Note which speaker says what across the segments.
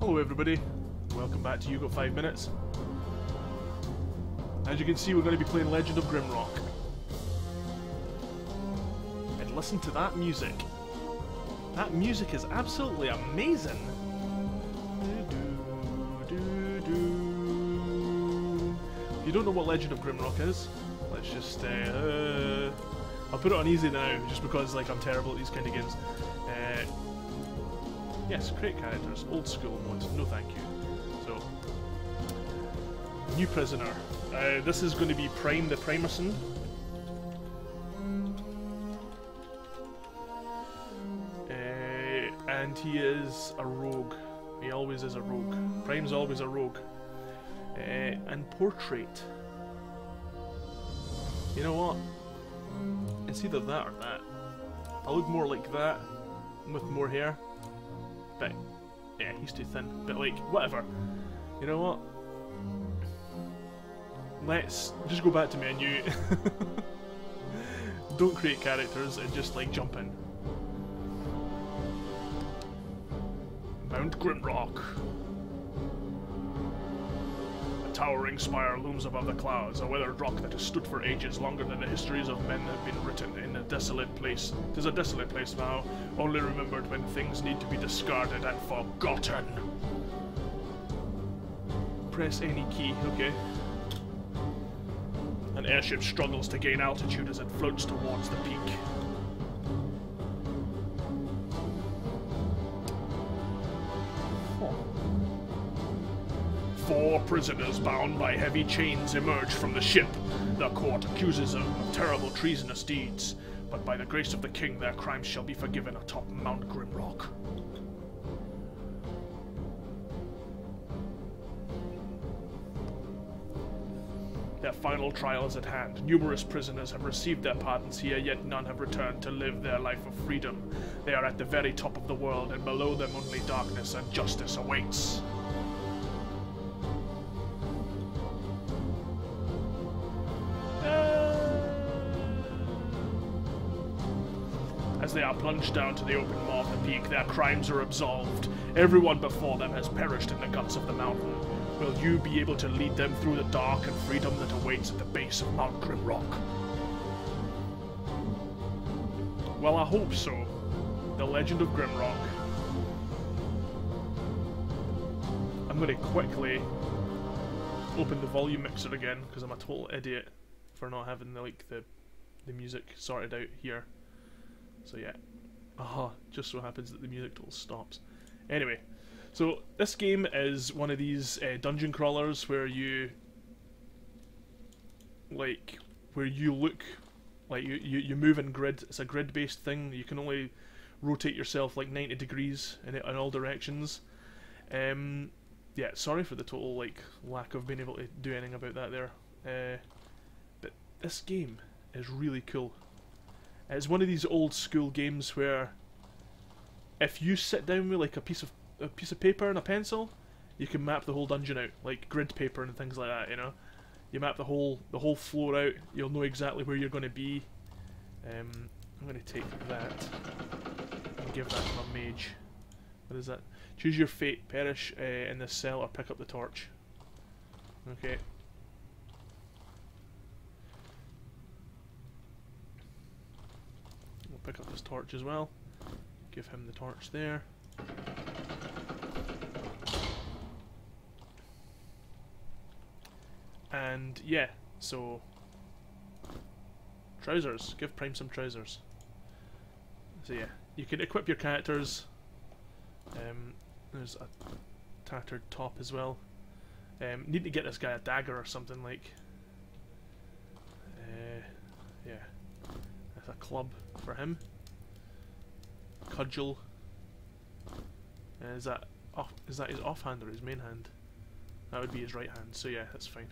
Speaker 1: Hello everybody, welcome back to You Got 5 Minutes. As you can see, we're going to be playing Legend of Grimrock. And listen to that music. That music is absolutely amazing. If you don't know what Legend of Grimrock is, let's just I'll put it on easy now, just because like I'm terrible at these kind of games. Yes, create characters, old school modes, no thank you. So, new prisoner. This is going to be Prime the Primerson. And he is a rogue. He always is a rogue. Prime's always a rogue. And portrait. You know what? It's either that or that. I look more like that, with more hair. But, yeah, he's too thin. But, like, whatever. You know what? Let's just go back to menu. Don't create characters and just, like, jump in. Mount Grimrock. A towering spire looms above the clouds, a weathered rock that has stood for ages, longer than the histories of men have been written in a desolate place. 'Tis a desolate place now, only remembered when things need to be discarded and forgotten. Press any key, okay. An airship struggles to gain altitude as it floats towards the peak. Four prisoners bound by heavy chains emerge from the ship. The court accuses them of terrible treasonous deeds, but by the grace of the king their crimes shall be forgiven atop Mount Grimrock. Their final trial is at hand. Numerous prisoners have received their pardons here, yet none have returned to live their life of freedom. They are at the very top of the world, and below them only darkness and justice awaits. As they are plunged down to the open maw of the peak, their crimes are absolved. Everyone before them has perished in the guts of the mountain. Will you be able to lead them through the dark and freedom that awaits at the base of Mount Grimrock? Well, I hope so. The Legend of Grimrock. I'm going to quickly open the volume mixer again, because I'm a total idiot for not having the music sorted out here. So yeah, just so happens that the music total stops. Anyway, so this game is one of these dungeon crawlers where you look like you move in grid. It's a grid-based thing. You can only rotate yourself like 90 degrees in all directions. Yeah, sorry for the total lack of being able to do anything about that there. But this game is really cool. It's one of these old school games where if you sit down with like a piece of paper and a pencil, you can map the whole dungeon out, like grid paper and things like that. You know, you map the whole floor out. You'll know exactly where you're going to be. I'm going to take that and give that to my mage. What is that? Choose your fate. Perish in this cell or pick up the torch. Okay. Pick up this torch as well. Give him the torch there. And yeah, so trousers. Give Prime some trousers. So yeah, you can equip your characters. There's a tattered top as well. Need to get this guy a dagger or something like. Yeah. That's a club for him. Cudgel. Is that his offhand or his main hand? That would be his right hand. So yeah, that's fine.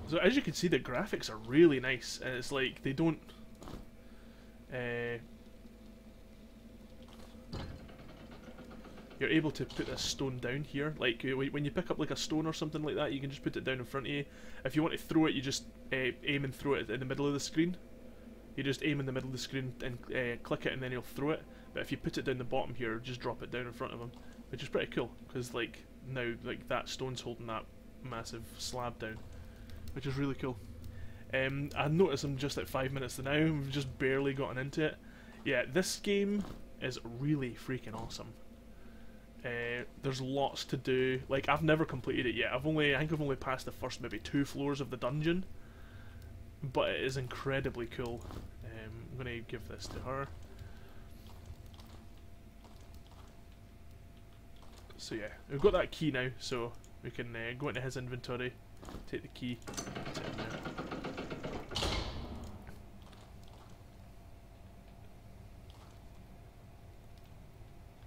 Speaker 1: So as you can see, the graphics are really nice, and it's like they don't. You're able to put this stone down here, like when you pick up like a stone or something like that, you can just put it down in front of you. If you want to throw it, you just aim and throw it in the middle of the screen. You just aim in the middle of the screen and click it, and then he'll throw it. But if you put it down the bottom here, just drop it down in front of him, which is pretty cool, because like now like that stone's holding that massive slab down, which is really cool. I noticed I'm just at 5 minutes now, we've just barely gotten into it. Yeah, this game is really freaking awesome. There's lots to do. Like, I've never completed it yet. I think I've only passed the first maybe 2 floors of the dungeon, but it is incredibly cool. I'm gonna give this to her. So yeah, we've got that key now, so we can go into his inventory, take the key, put it in there.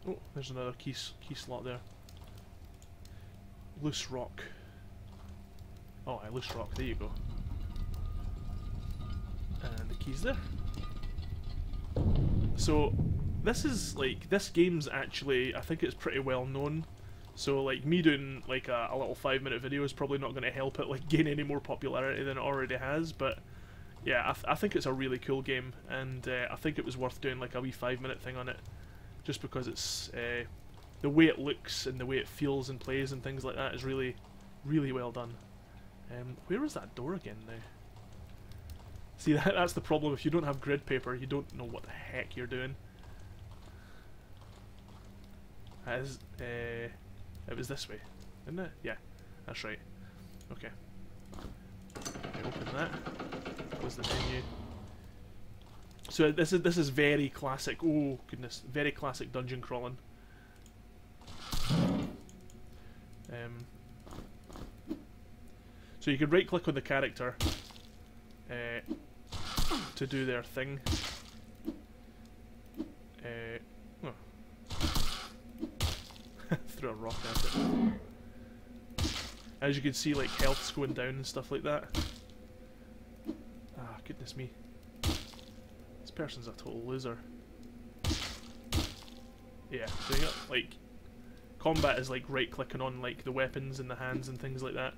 Speaker 1: Oh, there's another key slot there. Loose rock. Oh, loose rock. There you go. And the key's there. So this is like, this game's actually, I think it's pretty well known. So like me doing like a little 5-minute video is probably not going to help it like gain any more popularity than it already has. But yeah, I think it's a really cool game, and I think it was worth doing like a wee 5-minute thing on it. Just because it's the way it looks and the way it feels and plays and things like that is really, really well done. Where was that door again now? See, that's the problem. If you don't have grid paper, you don't know what the heck you're doing. It was this way, isn't it? Yeah, that's right. Okay. Open that. Close the menu. So this is very classic. Oh goodness, very classic dungeon crawling. So you can right click on the character to do their thing. Oh. Throw a rock at it. As you can see, like health's going down and stuff like that. Ah, goodness me. Person's a total loser. Yeah, so you got like combat is like right clicking on like the weapons in the hands and things like that.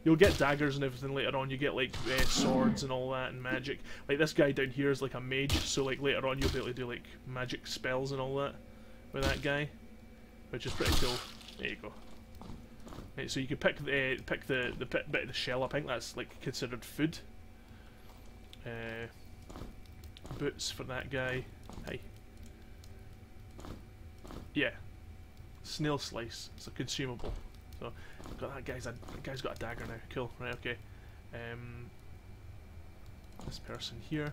Speaker 1: You'll get daggers and everything later on. You get like swords and all that and magic. Like this guy down here is like a mage, so like later on you'll be able to do like magic spells and all that with that guy, which is pretty cool. There you go. Right, so you can pick the bit of the shell. I think that's like considered food. Boots for that guy. Hey. Yeah. Snail slice. It's a consumable. So got that guy's got a dagger now. Cool. Right. Okay. This person here.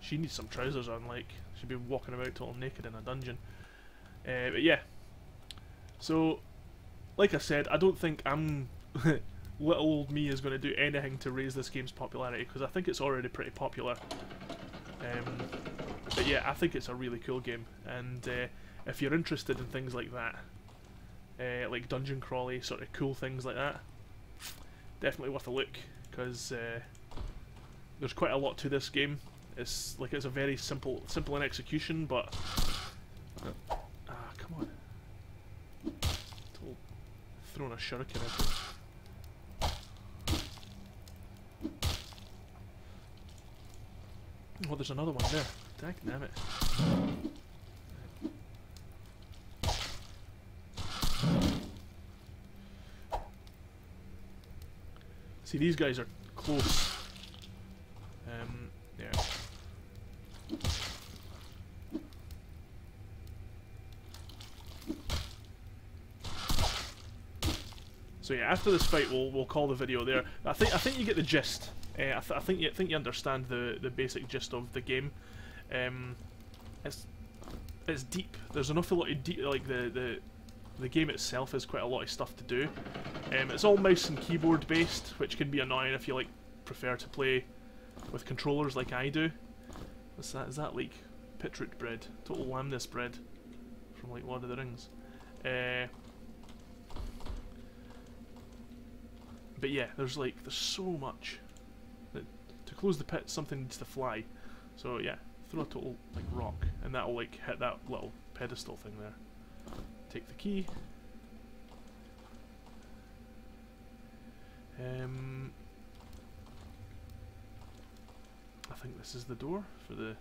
Speaker 1: She needs some trousers on. Like she'd be walking about total naked in a dungeon. But yeah. So, like I said, I don't think little old me is going to do anything to raise this game's popularity, because I think it's already pretty popular. But yeah, I think it's a really cool game, and if you're interested in things like that, like dungeon crawly sort of cool things like that, definitely worth a look, because there's quite a lot to this game. It's a very simple in execution, but come on, throwing a shuriken at it. Oh, there's another one there. Dag damn it. See, these guys are close. Yeah. So yeah, after this fight, we'll call the video there. I think you get the gist. I think you understand the basic gist of the game. It's deep. There's an awful lot of deep. Like the game itself has quite a lot of stuff to do. It's all mouse and keyboard based, which can be annoying if you like prefer to play with controllers like I do. What's that? Is that like pitroot bread? Total lamness bread from like Lord of the Rings. But yeah, there's so much. To close the pit, something needs to fly. So yeah, throw a total like rock, and that'll like hit that little pedestal thing there. Take the key. I think this is the door for the...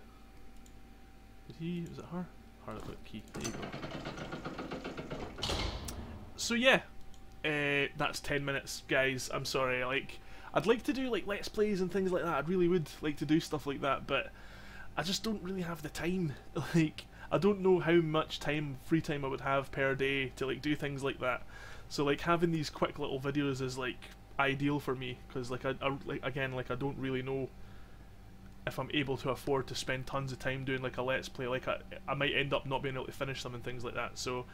Speaker 1: Was it her? Her that got the key. There you go. So yeah, that's 10 minutes, guys. I'm sorry, like, I'd like to do like Let's Plays and things like that. I really would like to do stuff like that, but I just don't really have the time. Like, I don't know how much free time I would have per day to like do things like that. So like having these quick little videos is like ideal for me, because like I I don't really know if I'm able to afford to spend tons of time doing like a Let's Play. Like I might end up not being able to finish them and things like that. So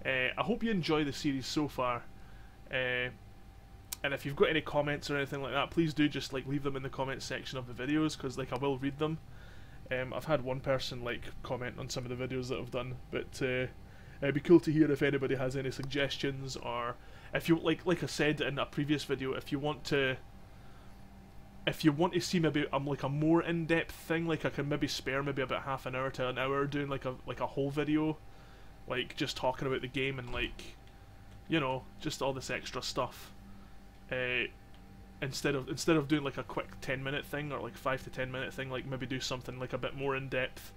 Speaker 1: I hope you enjoy the series so far. And if you've got any comments or anything like that, please do just like leave them in the comments section of the videos, because like I will read them. I've had one person like comment on some of the videos that I've done, but it'd be cool to hear if anybody has any suggestions, or if you like I said in a previous video, if you want to see maybe like a more in-depth thing, like I can maybe spare maybe about half an hour to an hour doing like a whole video, like just talking about the game and like, you know, just all this extra stuff. Instead of doing like a quick 10-minute thing or like 5 to 10 minute thing, like maybe do something like a bit more in depth.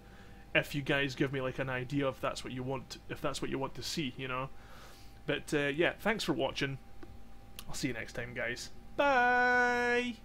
Speaker 1: If you guys give me like an idea if that's what you want, to see, you know. But yeah, thanks for watching. I'll see you next time, guys. Bye.